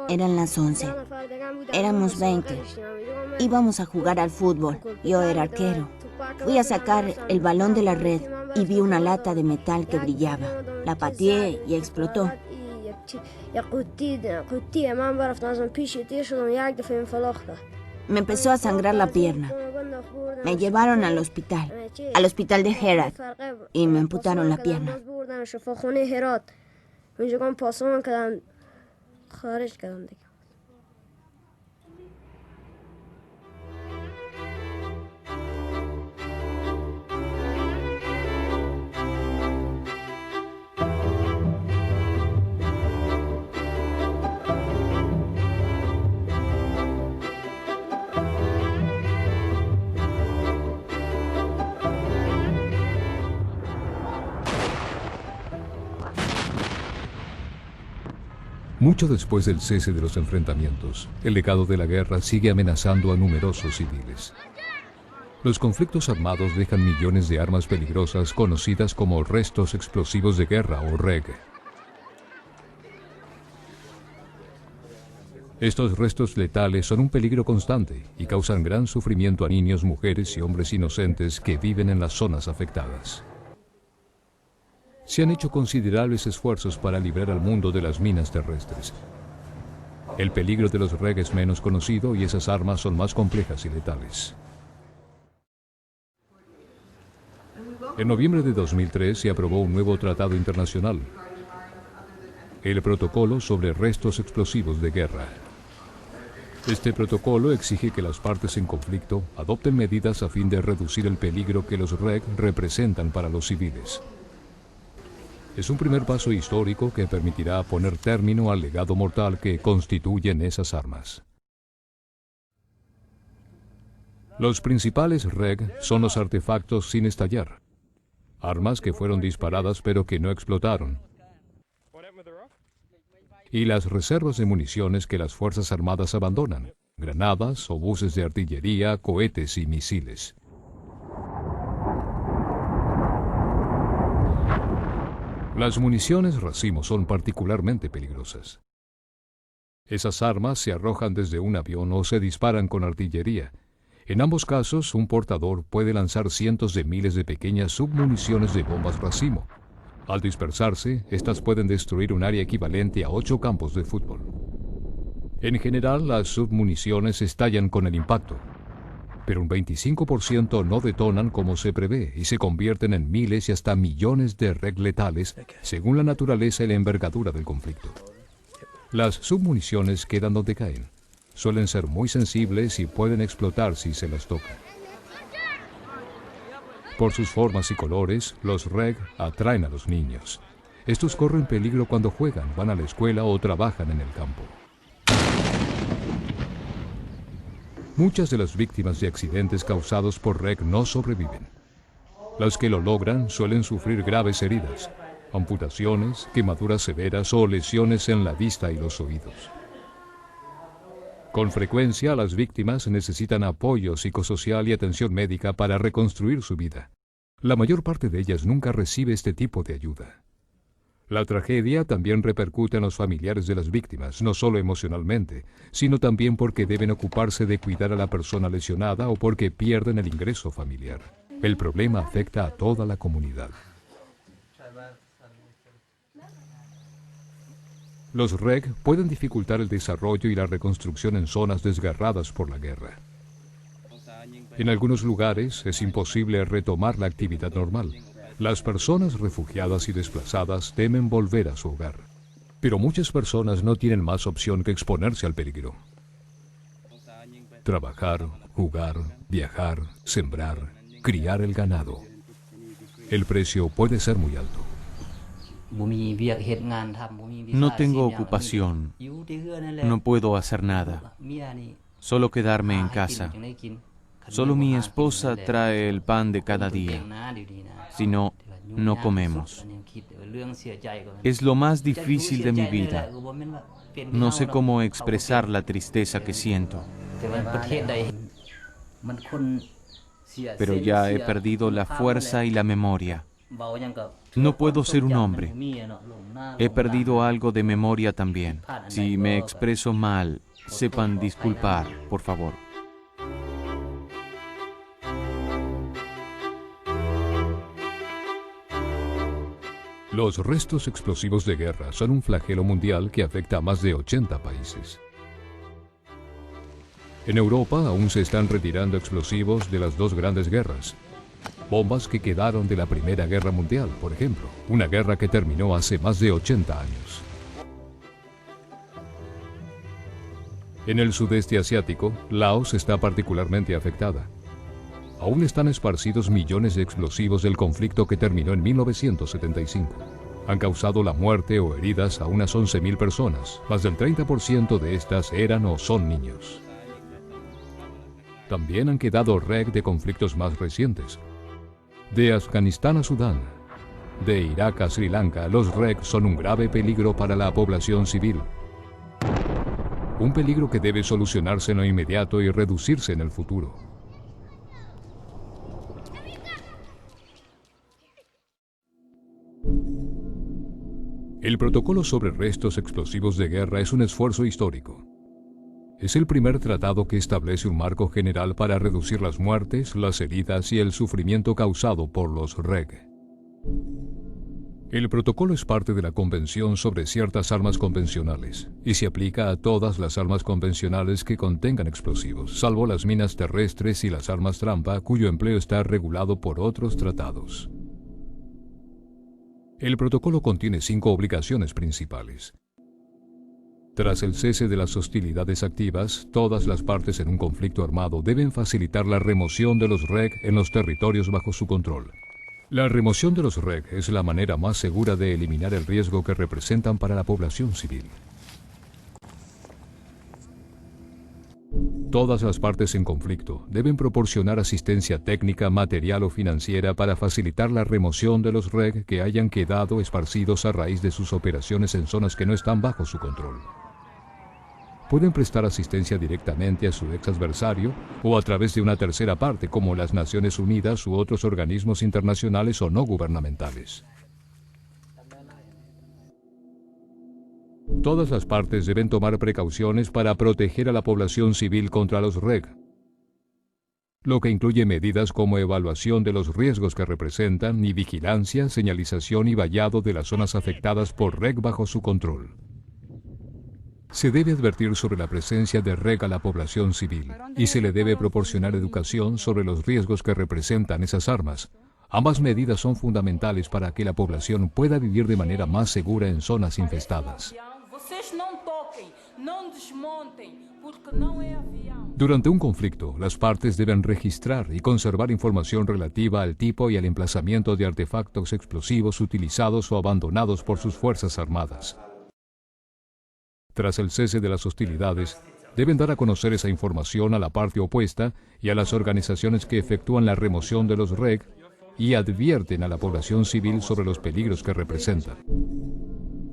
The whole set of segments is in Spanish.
Eran las 11. Éramos 20. Íbamos a jugar al fútbol. Yo era arquero. Fui a sacar el balón de la red y vi una lata de metal que brillaba. La pateé y explotó. Me empezó a sangrar la pierna. Me llevaron al hospital de Herat, y me amputaron la pierna. Mucho después del cese de los enfrentamientos, el legado de la guerra sigue amenazando a numerosos civiles. Los conflictos armados dejan millones de armas peligrosas conocidas como restos explosivos de guerra o REG. Estos restos letales son un peligro constante y causan gran sufrimiento a niños, mujeres y hombres inocentes que viven en las zonas afectadas. Se han hecho considerables esfuerzos para librar al mundo de las minas terrestres. El peligro de los REG es menos conocido y esas armas son más complejas y letales. En noviembre de 2003 se aprobó un nuevo tratado internacional, el Protocolo sobre Restos Explosivos de Guerra. Este protocolo exige que las partes en conflicto adopten medidas a fin de reducir el peligro que los REG representan para los civiles. Es un primer paso histórico que permitirá poner término al legado mortal que constituyen esas armas. Los principales REG son los artefactos sin estallar, armas que fueron disparadas pero que no explotaron, y las reservas de municiones que las Fuerzas Armadas abandonan, granadas, obuses de artillería, cohetes y misiles. Las municiones racimo son particularmente peligrosas. Esas armas se arrojan desde un avión o se disparan con artillería. En ambos casos, un portador puede lanzar cientos de miles de pequeñas submuniciones de bombas racimo. Al dispersarse, estas pueden destruir un área equivalente a 8 campos de fútbol. En general, las submuniciones estallan con el impacto, pero un 25% no detonan como se prevé y se convierten en miles y hasta millones de REG letales según la naturaleza y la envergadura del conflicto. Las submuniciones quedan donde caen. Suelen ser muy sensibles y pueden explotar si se las toca. Por sus formas y colores, los REG atraen a los niños. Estos corren peligro cuando juegan, van a la escuela o trabajan en el campo. Muchas de las víctimas de accidentes causados por REG no sobreviven. Las que lo logran suelen sufrir graves heridas, amputaciones, quemaduras severas o lesiones en la vista y los oídos. Con frecuencia, las víctimas necesitan apoyo psicosocial y atención médica para reconstruir su vida. La mayor parte de ellas nunca recibe este tipo de ayuda. La tragedia también repercute en los familiares de las víctimas, no solo emocionalmente, sino también porque deben ocuparse de cuidar a la persona lesionada o porque pierden el ingreso familiar. El problema afecta a toda la comunidad. Los REG pueden dificultar el desarrollo y la reconstrucción en zonas desgarradas por la guerra. En algunos lugares es imposible retomar la actividad normal. Las personas refugiadas y desplazadas temen volver a su hogar. Pero muchas personas no tienen más opción que exponerse al peligro. Trabajar, jugar, viajar, sembrar, criar el ganado. El precio puede ser muy alto. No tengo ocupación. No puedo hacer nada. Solo quedarme en casa. Solo mi esposa trae el pan de cada día. Si no, no comemos. Es lo más difícil de mi vida. No sé cómo expresar la tristeza que siento. Pero ya he perdido la fuerza y la memoria. No puedo ser un hombre. He perdido algo de memoria también. Si me expreso mal, sepan disculpar, por favor. Los restos explosivos de guerra son un flagelo mundial que afecta a más de 80 países. En Europa aún se están retirando explosivos de las dos grandes guerras. Bombas que quedaron de la Primera Guerra Mundial, por ejemplo, una guerra que terminó hace más de 80 años. En el sudeste asiático, Laos está particularmente afectada. Aún están esparcidos millones de explosivos del conflicto que terminó en 1975. Han causado la muerte o heridas a unas 11.000 personas. Más del 30% de estas eran o son niños. También han quedado REG de conflictos más recientes. De Afganistán a Sudán, de Irak a Sri Lanka, los REG son un grave peligro para la población civil. Un peligro que debe solucionarse en lo inmediato y reducirse en el futuro. El protocolo sobre restos explosivos de guerra es un esfuerzo histórico. Es el primer tratado que establece un marco general para reducir las muertes, las heridas y el sufrimiento causado por los REG. El protocolo es parte de la Convención sobre ciertas armas convencionales y se aplica a todas las armas convencionales que contengan explosivos, salvo las minas terrestres y las armas trampa, cuyo empleo está regulado por otros tratados. El protocolo contiene 5 obligaciones principales. Tras el cese de las hostilidades activas, todas las partes en un conflicto armado deben facilitar la remoción de los REG en los territorios bajo su control. La remoción de los REG es la manera más segura de eliminar el riesgo que representan para la población civil. Todas las partes en conflicto deben proporcionar asistencia técnica, material o financiera para facilitar la remoción de los REG que hayan quedado esparcidos a raíz de sus operaciones en zonas que no están bajo su control. Pueden prestar asistencia directamente a su ex adversario o a través de una tercera parte como las Naciones Unidas u otros organismos internacionales o no gubernamentales. Todas las partes deben tomar precauciones para proteger a la población civil contra los REG, lo que incluye medidas como evaluación de los riesgos que representan y vigilancia, señalización y vallado de las zonas afectadas por REG bajo su control. Se debe advertir sobre la presencia de REG a la población civil y se le debe proporcionar educación sobre los riesgos que representan esas armas. Ambas medidas son fundamentales para que la población pueda vivir de manera más segura en zonas infestadas. Durante un conflicto, las partes deben registrar y conservar información relativa al tipo y al emplazamiento de artefactos explosivos utilizados o abandonados por sus fuerzas armadas. Tras el cese de las hostilidades, deben dar a conocer esa información a la parte opuesta y a las organizaciones que efectúan la remoción de los REG y advierten a la población civil sobre los peligros que representan.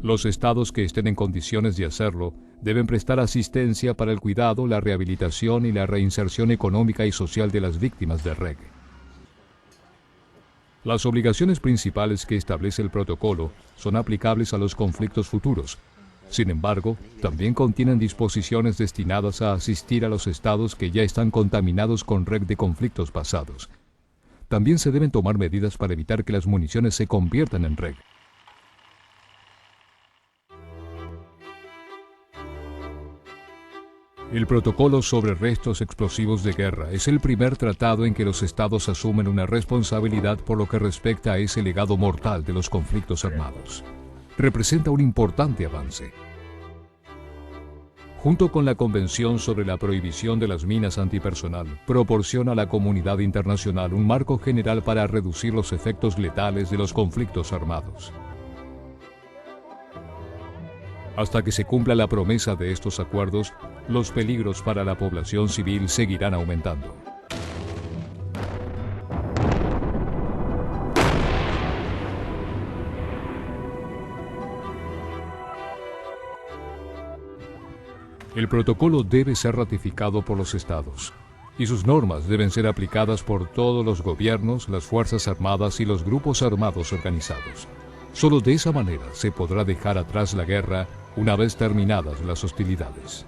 Los estados que estén en condiciones de hacerlo deben prestar asistencia para el cuidado, la rehabilitación y la reinserción económica y social de las víctimas de REG. Las obligaciones principales que establece el protocolo son aplicables a los conflictos futuros. Sin embargo, también contienen disposiciones destinadas a asistir a los estados que ya están contaminados con REG de conflictos pasados. También se deben tomar medidas para evitar que las municiones se conviertan en REG. El protocolo sobre restos explosivos de guerra es el primer tratado en que los estados asumen una responsabilidad por lo que respecta a ese legado mortal de los conflictos armados. Representa un importante avance. Junto con la Convención sobre la Prohibición de las Minas Antipersonal, proporciona a la comunidad internacional un marco general para reducir los efectos letales de los conflictos armados. Hasta que se cumpla la promesa de estos acuerdos, los peligros para la población civil seguirán aumentando. El protocolo debe ser ratificado por los estados. y sus normas deben ser aplicadas por todos los gobiernos, las Fuerzas Armadas y los grupos armados organizados. Solo de esa manera se podrá dejar atrás la guerra una vez terminadas las hostilidades.